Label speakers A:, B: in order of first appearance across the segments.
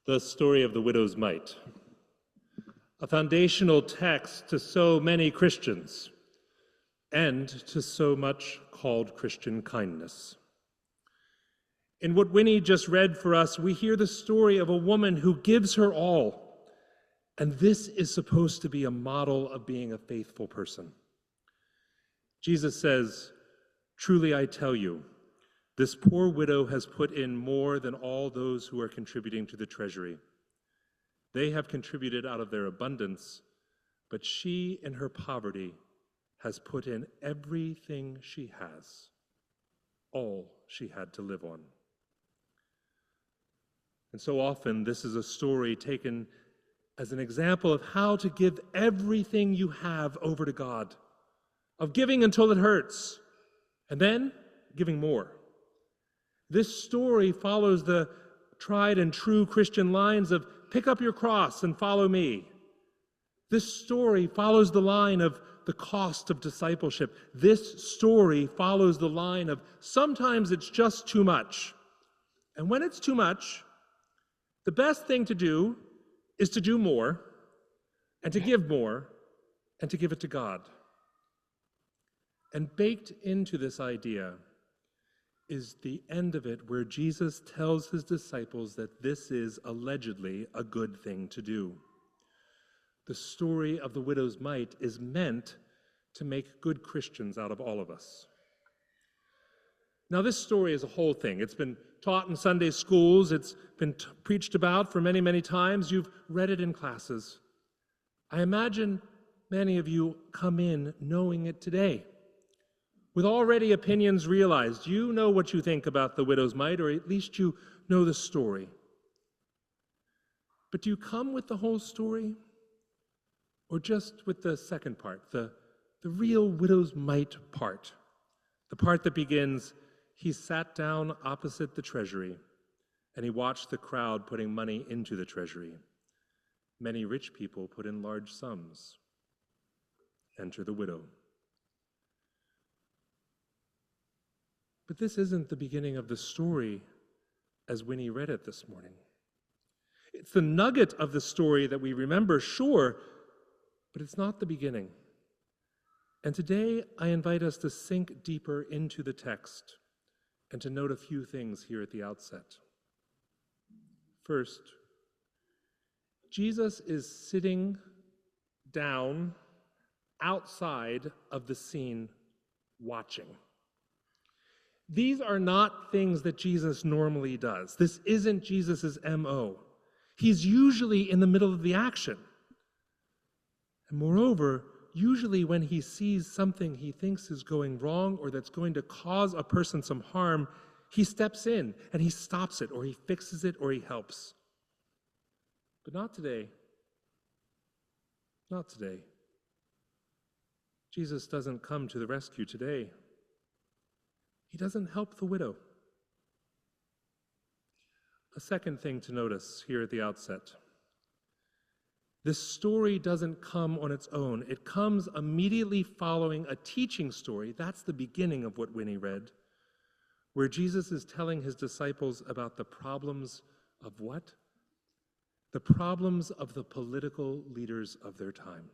A: The story of the widow's mite, a foundational text to so many Christians and to so much called Christian kindness. In what Winnie just read for us, we hear the story of a woman who gives her all, and this is supposed to be a model of being a faithful person. Jesus says, "Truly I tell you, this poor widow has put in more than all those who are contributing to the treasury. They have contributed out of their abundance, but she in her poverty has put in everything she has, all she had to live on." And so often this is a story taken as an example of how to give everything you have over to God, of giving until it hurts, and then giving more. This story follows the tried and true Christian lines of pick up your cross and follow me. This story follows the line of the cost of discipleship. This story follows the line of sometimes it's just too much. And when it's too much, the best thing to do is to do more and to give more and to give it to God. And baked into this idea is the end of it where Jesus tells his disciples that this is allegedly a good thing to do. The story of the widow's mite is meant to make good Christians out of all of us. Now, this story is a whole thing. It's been taught in Sunday schools. It's been preached about for many, many times. You've read it in classes. I imagine many of you come in knowing it today, with already opinions realized. You know what you think about the widow's mite, or at least you know the story. But do you come with the whole story? Or just with the second part, the real widow's mite part? The part that begins, he sat down opposite the treasury, and he watched the crowd putting money into the treasury. Many rich people put in large sums. Enter the widow. But this isn't the beginning of the story as Winnie read it this morning. It's the nugget of the story that we remember, sure, but it's not the beginning. And today I invite us to sink deeper into the text and to note a few things here at the outset. First, Jesus is sitting down outside of the scene watching. These are not things that Jesus normally does. This isn't Jesus's MO. He's usually in the middle of the action. And moreover, usually when he sees something he thinks is going wrong or that's going to cause a person some harm, he steps in and he stops it, or he fixes it, or he helps. But not today. Not today. Jesus doesn't come to the rescue today. He doesn't help the widow. A second thing to notice here at the outset. This story doesn't come on its own. It comes immediately following a teaching story. That's the beginning of what Winnie read, where Jesus is telling his disciples about the problems of what? The problems of the political leaders of their time.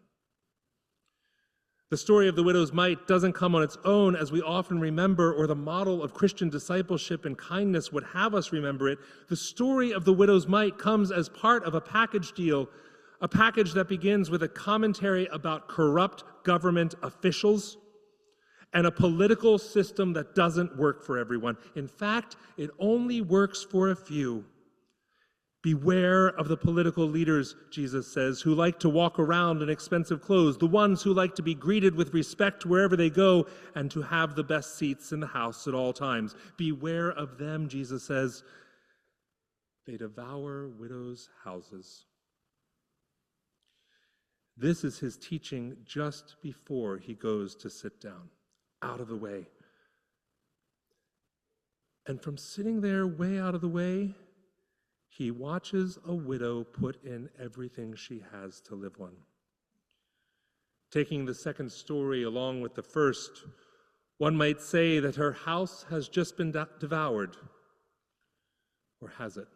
A: The story of the widow's mite doesn't come on its own as we often remember, or the model of Christian discipleship and kindness would have us remember it. The story of the widow's mite comes as part of a package deal, a package that begins with a commentary about corrupt government officials and a political system that doesn't work for everyone. In fact, it only works for a few. Beware of the political leaders, Jesus says, who like to walk around in expensive clothes, the ones who like to be greeted with respect wherever they go and to have the best seats in the house at all times. Beware of them, Jesus says. They devour widows' houses. This is his teaching just before he goes to sit down, out of the way. And from sitting there way out of the way, he watches a widow put in everything she has to live on. Taking the second story along with the first, one might say that her house has just been devoured. Or has it?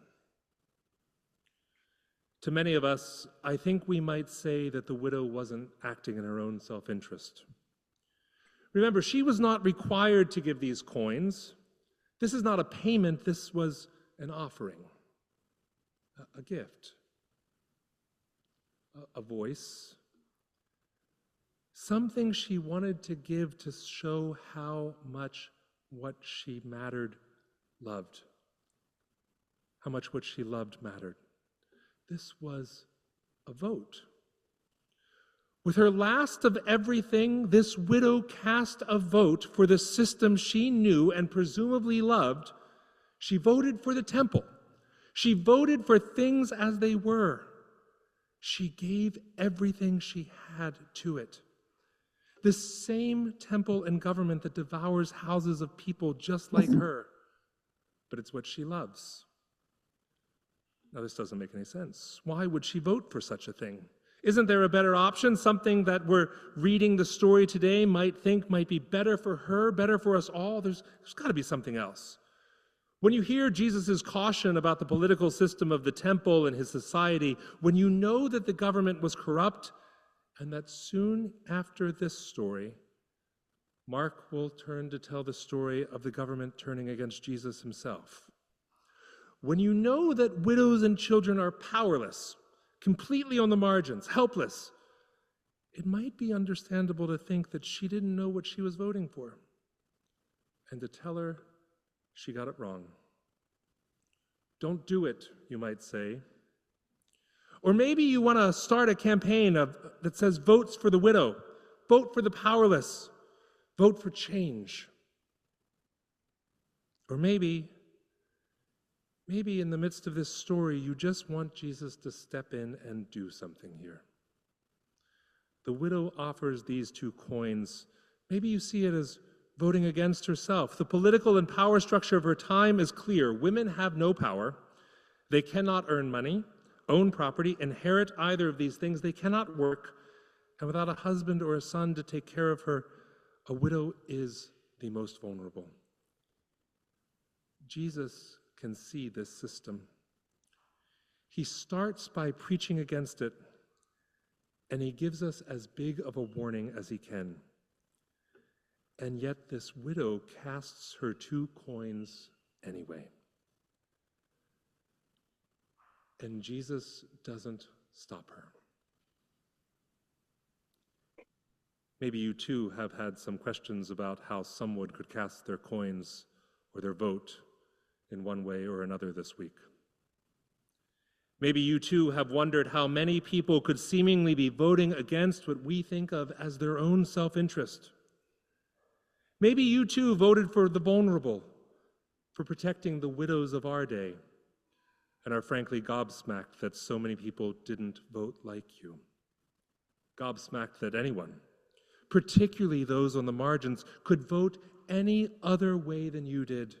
A: To many of us, I think we might say that the widow wasn't acting in her own self-interest. Remember, she was not required to give these coins. This is not a payment, this was an offering, a gift, a voice, something she wanted to give to show how much what she mattered loved, how much what she loved mattered. This was a vote. With her last of everything, this widow cast a vote for the system she knew and presumably loved. She voted for the temple. She voted for things as they were. She gave everything she had to it. This same temple and government that devours houses of people just like her, but it's what she loves. Now, this doesn't make any sense. Why would she vote for such a thing? Isn't there a better option? Something that we're reading the story today might think might be better for her, better for us all? There's got to be something else. When you hear Jesus' caution about the political system of the temple and his society, when you know that the government was corrupt, and that soon after this story, Mark will turn to tell the story of the government turning against Jesus himself. When you know that widows and children are powerless, completely on the margins, helpless, it might be understandable to think that she didn't know what she was voting for, and to tell her she got it wrong. Don't do it, you might say. Or maybe you want to start a campaign that says votes for the widow, vote for the powerless, vote for change. Or maybe in the midst of this story, you just want Jesus to step in and do something here. The widow offers these 2 coins. Maybe you see it as voting against herself. The political and power structure of her time is clear. Women have no power. They cannot earn money, own property, inherit either of these things. They cannot work. And without a husband or a son to take care of her, a widow is the most vulnerable. Jesus can see this system. He starts by preaching against it, and he gives us as big of a warning as he can. And yet this widow casts her 2 coins anyway. And Jesus doesn't stop her. Maybe you too have had some questions about how someone could cast their coins or their vote in one way or another this week. Maybe you too have wondered how many people could seemingly be voting against what we think of as their own self-interest. Maybe you too voted for the vulnerable, for protecting the widows of our day, and are frankly gobsmacked that so many people didn't vote like you. Gobsmacked that anyone, particularly those on the margins, could vote any other way than you did.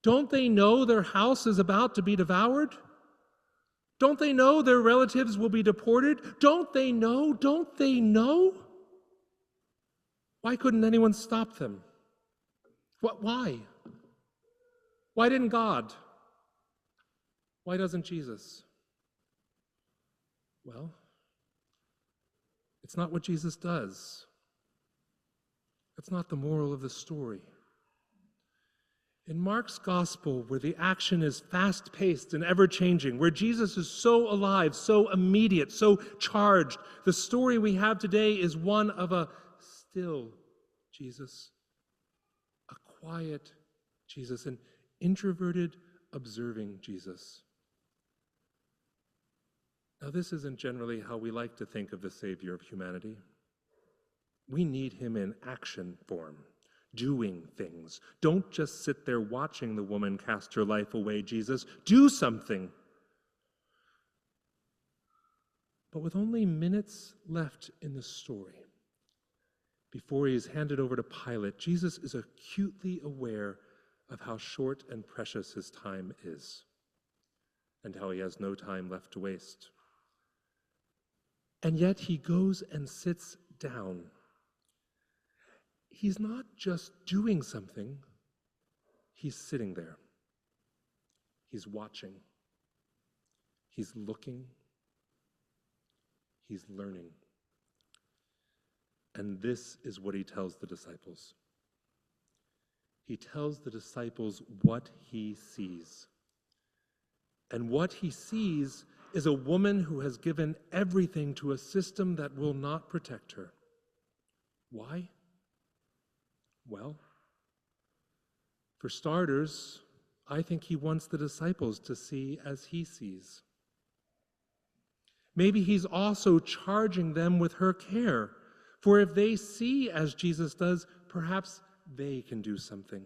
A: Don't they know their house is about to be devoured? Don't they know their relatives will be deported? Don't they know? Don't they know? Why couldn't anyone stop them? Why? Why didn't God? Why doesn't Jesus? Well, it's not what Jesus does. That's not the moral of the story. In Mark's gospel, where the action is fast-paced and ever-changing, where Jesus is so alive, so immediate, so charged, the story we have today is one of a still Jesus, a quiet Jesus, an introverted, observing Jesus. Now, this isn't generally how we like to think of the Savior of humanity. We need him in action form, doing things. Don't just sit there watching the woman cast her life away, Jesus. Do something. But with only minutes left in the story, before he is handed over to Pilate, Jesus is acutely aware of how short and precious his time is, and how he has no time left to waste. And yet he goes and sits down. He's not just doing something, he's sitting there. He's watching. He's looking. He's learning. And this is what he tells the disciples. He tells the disciples what he sees. And what he sees is a woman who has given everything to a system that will not protect her. Why? Well, for starters, I think he wants the disciples to see as he sees. Maybe he's also charging them with her care, for if they see as Jesus does, perhaps they can do something.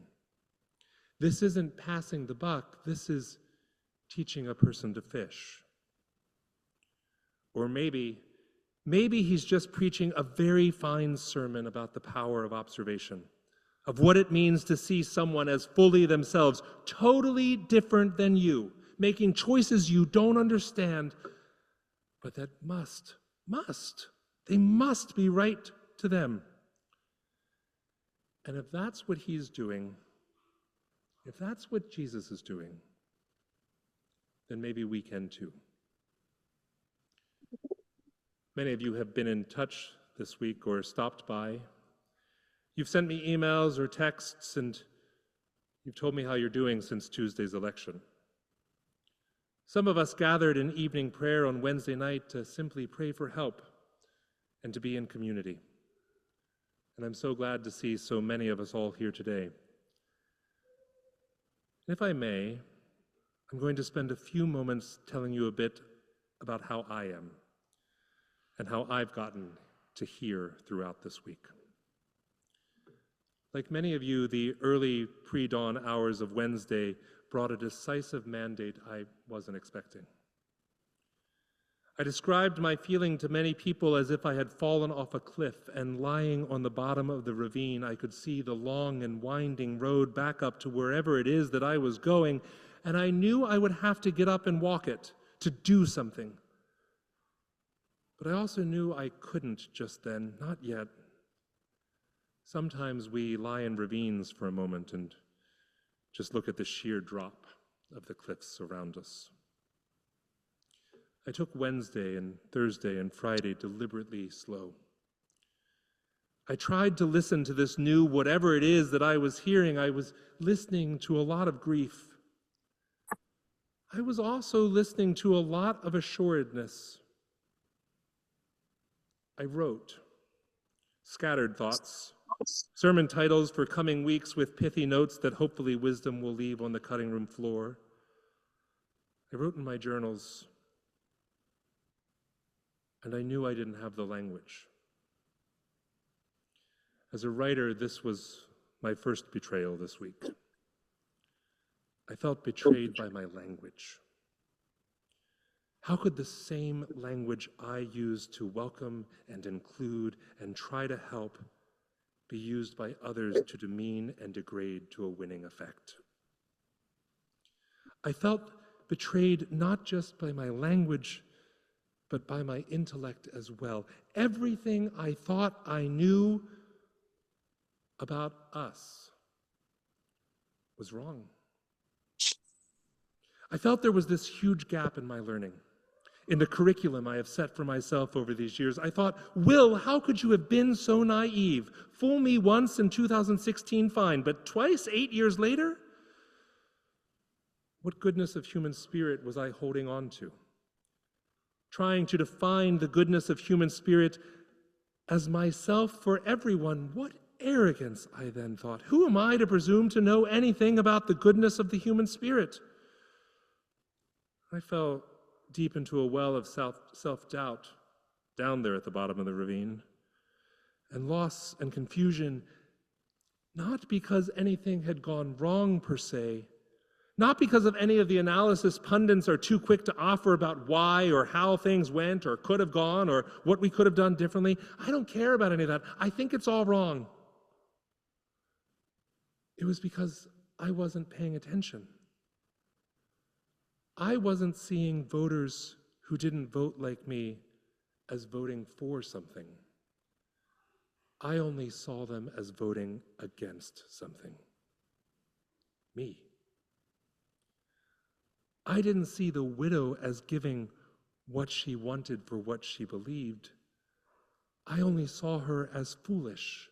A: This isn't passing the buck, this is teaching a person to fish. Or maybe he's just preaching a very fine sermon about the power of observation, of what it means to see someone as fully themselves, totally different than you, making choices you don't understand, but that they must be right to them. And if that's what he's doing, if that's what Jesus is doing, then maybe we can too. Many of you have been in touch this week or stopped by. You've sent me emails or texts, and you've told me how you're doing since Tuesday's election. Some of us gathered in evening prayer on Wednesday night to simply pray for help and to be in community. And I'm so glad to see so many of us all here today. And if I may, I'm going to spend a few moments telling you a bit about how I am and how I've gotten to here throughout this week. Like many of you, the early pre-dawn hours of Wednesday brought a decisive mandate I wasn't expecting. I described my feeling to many people as if I had fallen off a cliff, and lying on the bottom of the ravine, I could see the long and winding road back up to wherever it is that I was going, and I knew I would have to get up and walk it, to do something. But I also knew I couldn't just then, not yet. Sometimes we lie in ravines for a moment and just look at the sheer drop of the cliffs around us. I took Wednesday and Thursday and Friday deliberately slow. I tried to listen to this new whatever it is that I was hearing. I was listening to a lot of grief. I was also listening to a lot of assuredness. I wrote scattered thoughts, sermon titles for coming weeks with pithy notes that hopefully wisdom will leave on the cutting room floor. I wrote in my journals, and I knew I didn't have the language. As a writer, this was my first betrayal this week. I felt betrayed by my language. How could the same language I use to welcome and include and try to help be used by others to demean and degrade to a winning effect? I felt betrayed not just by my language, but by my intellect as well. Everything I thought I knew about us was wrong. I felt there was this huge gap in my learning, in the curriculum I have set for myself over these years. I thought, Will, how could you have been so naive? Fool me once in 2016, fine, but twice, 8 years later? What goodness of human spirit was I holding on to? Trying to define the goodness of human spirit as myself for everyone. What arrogance, I then thought. Who am I to presume to know anything about the goodness of the human spirit? I fell deep into a well of self-doubt down there at the bottom of the ravine, and loss and confusion, not because anything had gone wrong per se, not because of any of the analysis pundits are too quick to offer about why or how things went or could have gone or what we could have done differently. I don't care about any of that. I think it's all wrong. It was because I wasn't paying attention. I wasn't seeing voters who didn't vote like me as voting for something. I only saw them as voting against something. Me. I didn't see the widow as giving what she wanted for what she believed. I only saw her as foolish,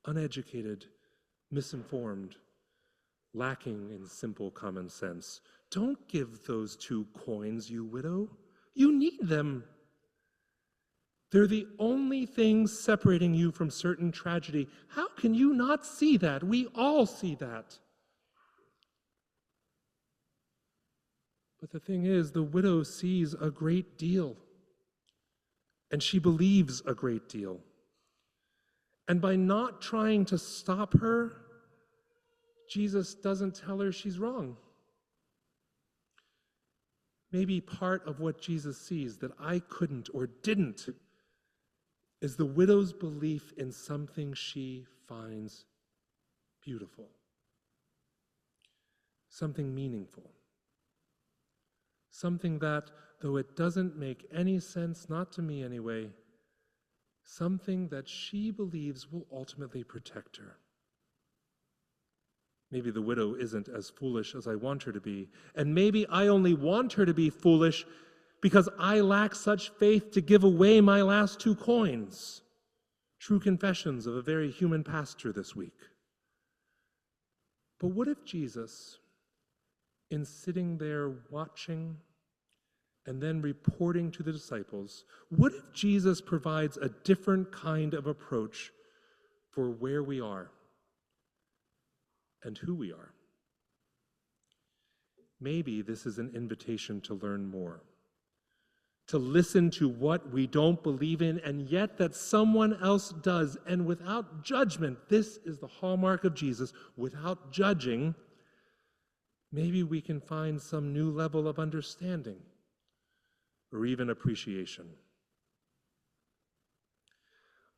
A: uneducated, misinformed, lacking in simple common sense. Don't give those 2 coins, you widow. You need them. They're the only things separating you from certain tragedy. How can you not see that? We all see that. But the thing is, the widow sees a great deal, and she believes a great deal. And by not trying to stop her, Jesus doesn't tell her she's wrong. Maybe part of what Jesus sees that I couldn't or didn't is the widow's belief in something she finds beautiful, something meaningful, something that, though it doesn't make any sense, not to me anyway, something that she believes will ultimately protect her. Maybe the widow isn't as foolish as I want her to be, and maybe I only want her to be foolish because I lack such faith to give away my last 2 coins. True confessions of a very human pastor this week. But what if Jesus, in sitting there watching and then reporting to the disciples, what if Jesus provides a different kind of approach for where we are and who we are? Maybe this is an invitation to learn more, to listen to what we don't believe in, and yet that someone else does, and without judgment. This is the hallmark of Jesus. Without judging, maybe we can find some new level of understanding or even appreciation.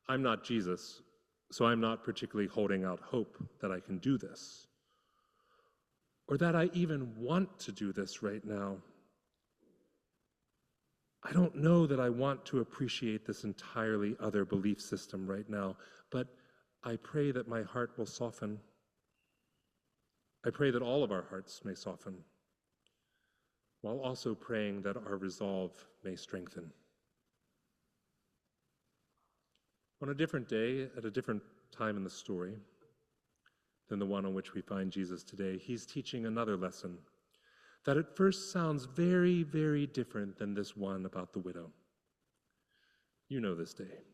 A: I'm not Jesus, so I'm not particularly holding out hope that I can do this, or that I even want to do this right now. I don't know that I want to appreciate this entirely other belief system right now, but I pray that my heart will soften. I pray that all of our hearts may soften, while also praying that our resolve may strengthen. On a different day, at a different time in the story than the one on which we find Jesus today, he's teaching another lesson that at first sounds very, very different than this one about the widow. You know this day.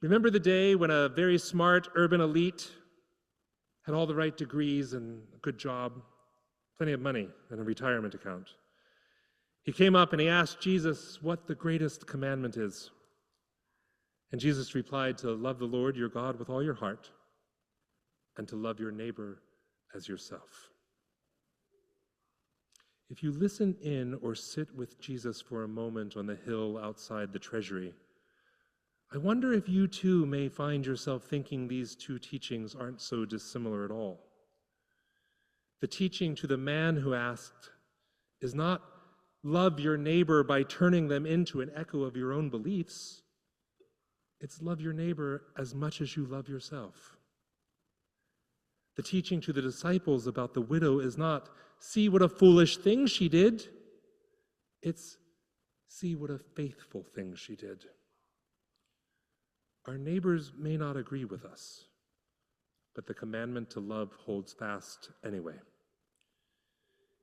A: Remember the day when a very smart urban elite had all the right degrees and a good job, plenty of money, and a retirement account. He came up and he asked Jesus what the greatest commandment is. And Jesus replied to love the Lord your God with all your heart and to love your neighbor as yourself. If you listen in or sit with Jesus for a moment on the hill outside the treasury, I wonder if you too may find yourself thinking these 2 teachings aren't so dissimilar at all. The teaching to the man who asked is not love your neighbor by turning them into an echo of your own beliefs. It's love your neighbor as much as you love yourself. The teaching to the disciples about the widow is not, see what a foolish thing she did. It's, see what a faithful thing she did. Our neighbors may not agree with us, but the commandment to love holds fast anyway.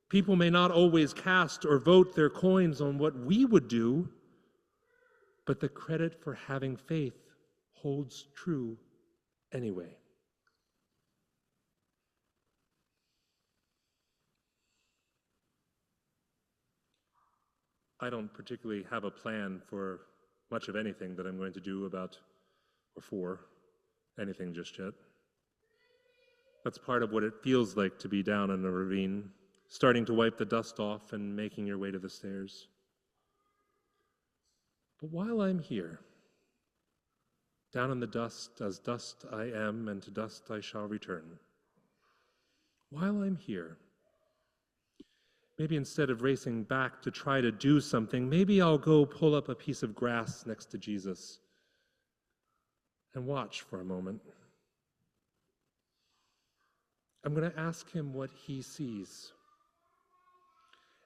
A: People may not always cast or vote their coins on what we would do, but the credit for having faith holds true anyway. I don't particularly have a plan for much of anything that I'm going to do about or for anything just yet. That's part of what it feels like to be down in a ravine, starting to wipe the dust off and making your way to the stairs. But while I'm here, down in the dust, as dust I am, and to dust I shall return. While I'm here, maybe instead of racing back to try to do something, maybe I'll go pull up a piece of grass next to Jesus and watch for a moment. I'm going to ask him what he sees.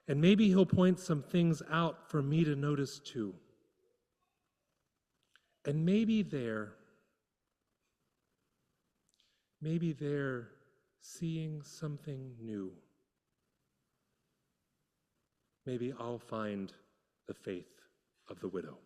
A: And maybe he'll point some things out for me to notice too. And maybe there, seeing something new, maybe I'll find the faith of the widow.